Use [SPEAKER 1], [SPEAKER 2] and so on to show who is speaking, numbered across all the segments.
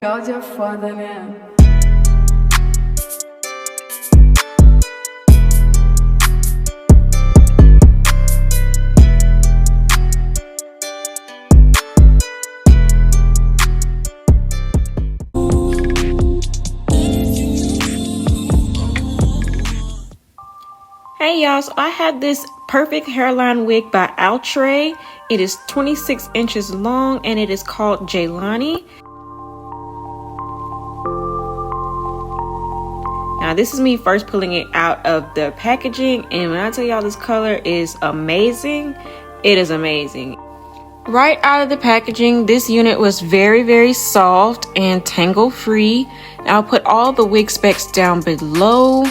[SPEAKER 1] Áudio é foda, né?
[SPEAKER 2] Hey y'all, so I had this perfect hairline wig by Outre. It is 26 inches long and it is called Jaylani. Now this is me first pulling it out of the packaging, and when I tell y'all this color is amazing, it is amazing. Right out of the packaging, this unit was very soft and tangle free. I'll put all the wig specs down below.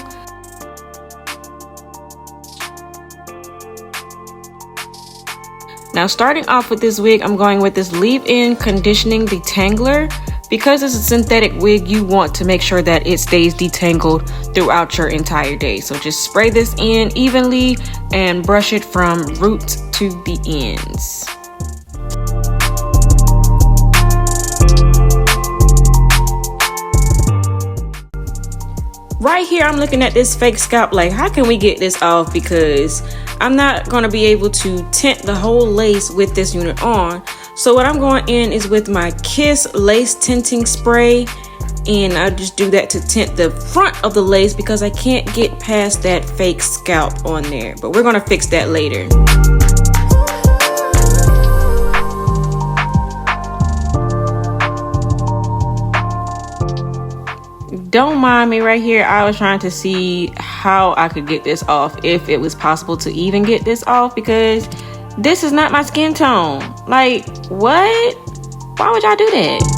[SPEAKER 2] Now starting off with this wig, I'm going with this leave-in conditioning detangler. Because it's a synthetic wig, you want to make sure that it stays detangled throughout your entire day. So just spray this in evenly and brush it from root to the ends. Right here, I'm looking at this fake scalp like, how can we get this off? Because I'm not going to be able to tint the whole lace with this unit on. So what I'm going in is with my Kiss lace tinting spray, and I just do that to tint the front of the lace because I can't get past that fake scalp on there. But we're going to fix that later. Don't mind me right here. I was trying to see how I could get this off, if it was possible to even get this off, because this is not my skin tone. Like, what? Why would y'all do that?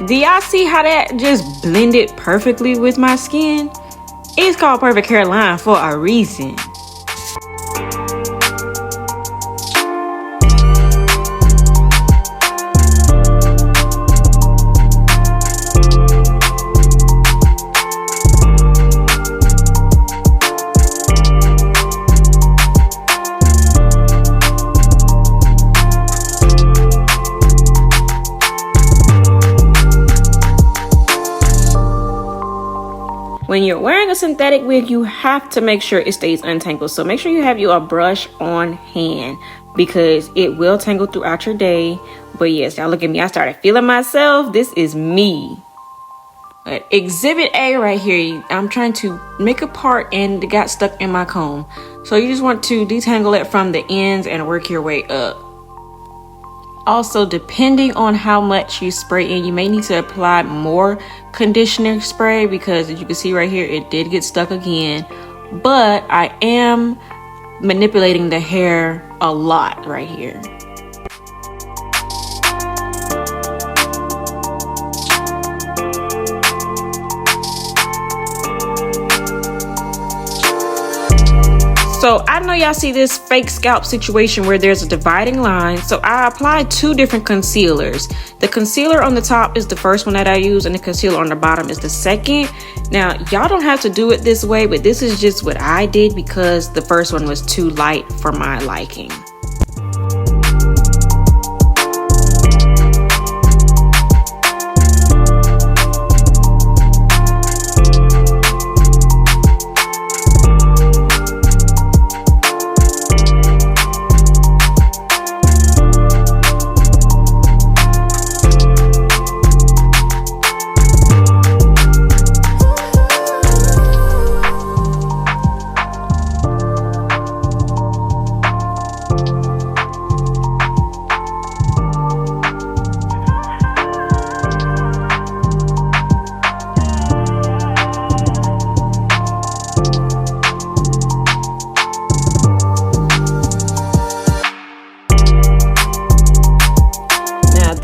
[SPEAKER 2] Do y'all see how that just blended perfectly with my skin? It's called perfect hairline for a reason. When you're wearing a synthetic wig, you have to make sure it stays untangled. So make sure you have a brush on hand because it will tangle throughout your day. But yes, y'all look at me. I started feeling myself. This is me. Exhibit A right here. I'm trying to make a part and it got stuck in my comb. So you just want to detangle it from the ends and work your way up. Also, depending on how much you spray in, you may need to apply more conditioner spray because as you can see right here, it did get stuck again. But I am manipulating the hair a lot right here. So I know y'all see this fake scalp situation where there's a dividing line. So I applied two different concealers. The concealer on the top is the first one that I use and the concealer on the bottom is the second. Now y'all don't have to do it this way, but this is just what I did because the first one was too light for my liking.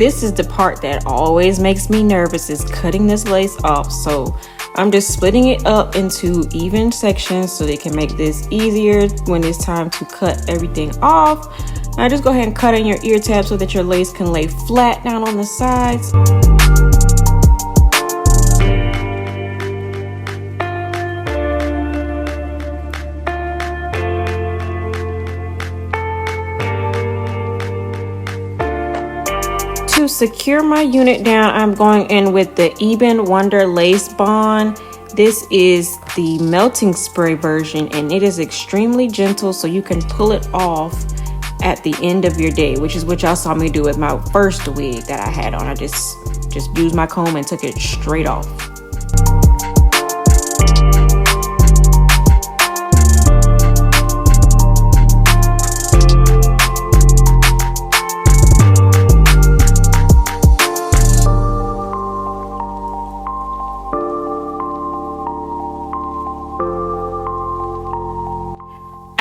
[SPEAKER 2] this is the part that always makes me nervous, is cutting this lace off. So I'm just splitting it up into even sections so they can make this easier when it's time to cut everything off. Now just go ahead and cut in your ear tab so that your lace can lay flat down on the sides. To secure my unit down, I'm going in with the Eben Wonder Lace Bond. This is the melting spray version, and it is extremely gentle, so you can pull it off at the end of your day, which is what y'all saw me do with my first wig that I had on. I just used my comb and took it straight off.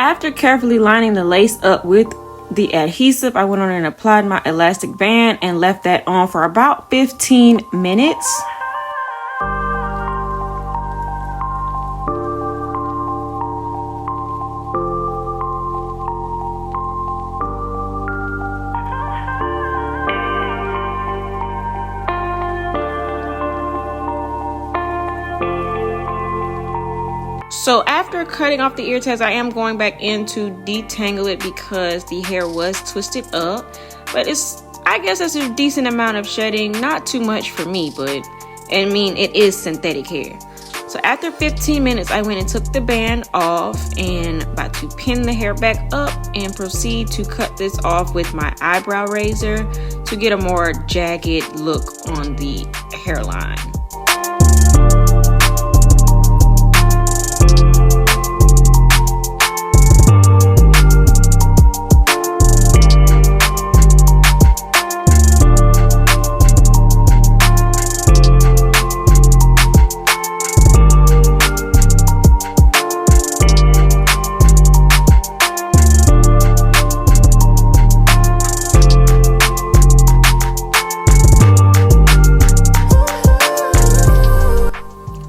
[SPEAKER 2] After carefully lining the lace up with the adhesive, I went on and applied my elastic band and left that on for about 15 minutes. So after cutting off the ear tabs, I am going back in to detangle it because the hair was twisted up. But I guess it's a decent amount of shedding. Not too much for me, but I mean, it is synthetic hair. So after 15 minutes, I went and took the band off and about to pin the hair back up and proceed to cut this off with my eyebrow razor to get a more jagged look on the hairline.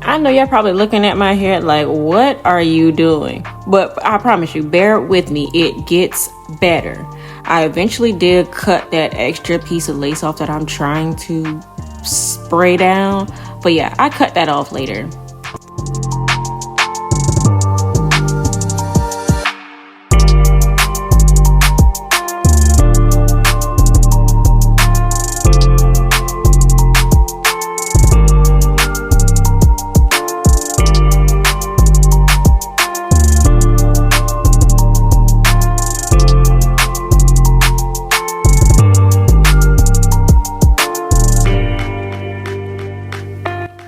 [SPEAKER 2] I know y'all probably looking at my hair like, what are you doing? But I promise you, bear with me, it gets better. I eventually did cut that extra piece of lace off that I'm trying to spray down. But yeah, I cut that off later.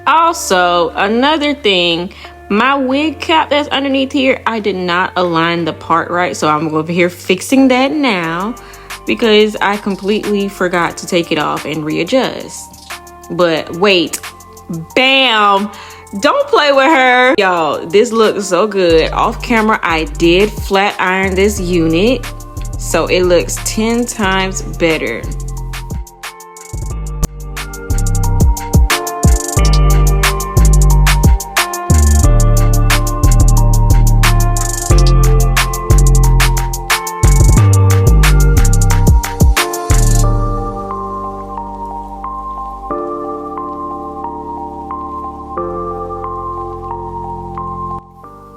[SPEAKER 2] Also, another thing, my wig cap that's underneath here, I did not align the part right, so I'm over here fixing that now because I completely forgot to take it off and readjust. But wait, bam, don't play with her. Y'all, this looks so good. Off camera, I did flat iron this unit, so it looks 10 times better.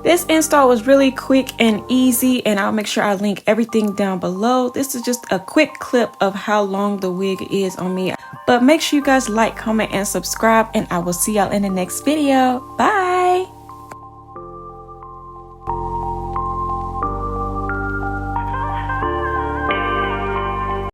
[SPEAKER 2] This install was really quick and easy, and I'll make sure I link everything down below. This is just a quick clip of how long the wig is on me. But make sure you guys like, comment, and subscribe, and I will see y'all in the next video. Bye!